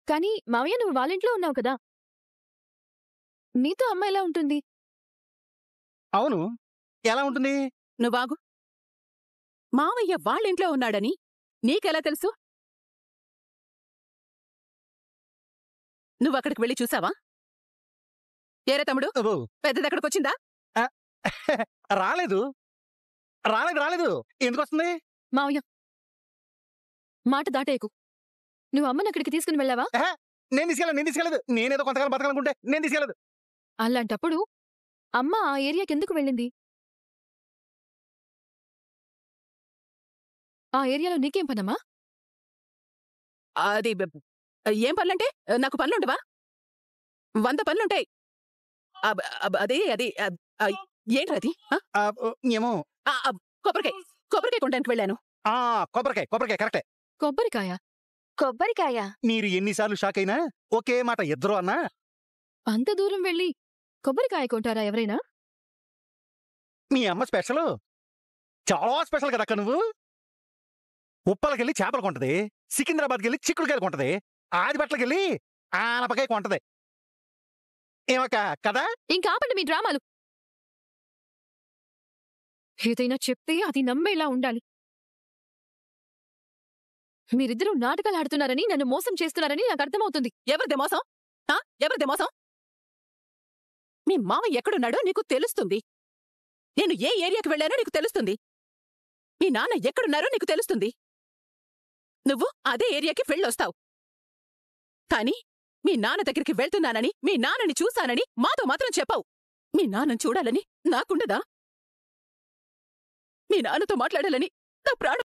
కానీ మావయ్య నువ్వు వాళ్ళింట్లో ఉన్నావు కదా, నీతో అమ్మ ఎలా ఉంటుంది? అవును, ఎలా ఉంటుంది? నువ్వాగు. మావయ్య వాళ్ళింట్లో ఉన్నాడని నీకెలా తెలుసు? నువ్వక్కడికి వెళ్ళి చూసావా? ఏరే తమ్ముడు, పెద్దదక్కడికొచ్చిందా? రాలేదు రాలేదు రాలేదు ఎందుకొస్తుంది? మావయ్య మాట దాటేయకు. నువ్వు అమ్మని అక్కడికి తీసుకుని వెళ్ళావా? నేను తీసుకెళ్ళలేదు. నేనేదో కొంతకాలం బతకాలనుకుంటే నేను తీసుకెళ్ళదు. అలాంటప్పుడు అమ్మ ఆ ఏరియాకి ఎందుకు వెళ్ళింది? ఆ ఏరియాలో నీకేం పనమ్మా? అది ఏం పనులంటే నాకు పనులుండవా? 100 పనులుంటాయి. అదే అది ఏంట్రది? ఏమో కొబ్బరికాయ కొనడానికి వెళ్ళాను. కొబ్బరికాయ కరెక్టే. కొబ్బరికాయ? మీరు ఎన్నిసార్లు షాక్ అయినా ఒకే మాట ఇద్దరు అన్నా. అంత దూరం వెళ్ళి కొబ్బరికాయ కొంటారా ఎవరైనా? మీ అమ్మ స్పెషల్, చాలా స్పెషల్ కదా అక్క. నువ్వు ఉప్పలకెళ్ళి చేపలు కొంటది, సికింద్రాబాద్కి వెళ్ళి చిక్కుడుకాయలు కొంటది, ఆదిపట్లకెళ్ళి ఆనపకాయ కొంటది. ఏమక్క కదా? ఇంకా ఆపండి మీ డ్రామాలు. ఏదైనా చెప్తే అది నమ్మేలా ఉండాలి. మీరిద్దరూ నాటకాలు ఆడుతున్నారని, నన్ను మోసం చేస్తున్నారని నాకు అర్థమవుతుంది. ఎవరిదే మోసం? ఎవరిదే మోసం? మీ మామ ఎక్కడున్నాడో నీకు తెలుస్తుంది. నేను ఏ ఏరియాకి వెళ్ళానో నీకు తెలుస్తుంది. మీ నాన్న ఎక్కడున్నారో నీకు తెలుస్తుంది. నువ్వు అదే ఏరియాకి వెళ్ళొస్తావు. కాని మీ నాన్న దగ్గరికి వెళ్తున్నానని, మీ నాన్నని చూశానని మాతో మాత్రం చెప్పావు. మీ నాన్నని చూడాలని నాకుండదా? మీ నాన్నతో మాట్లాడాలని నా ప్రాణం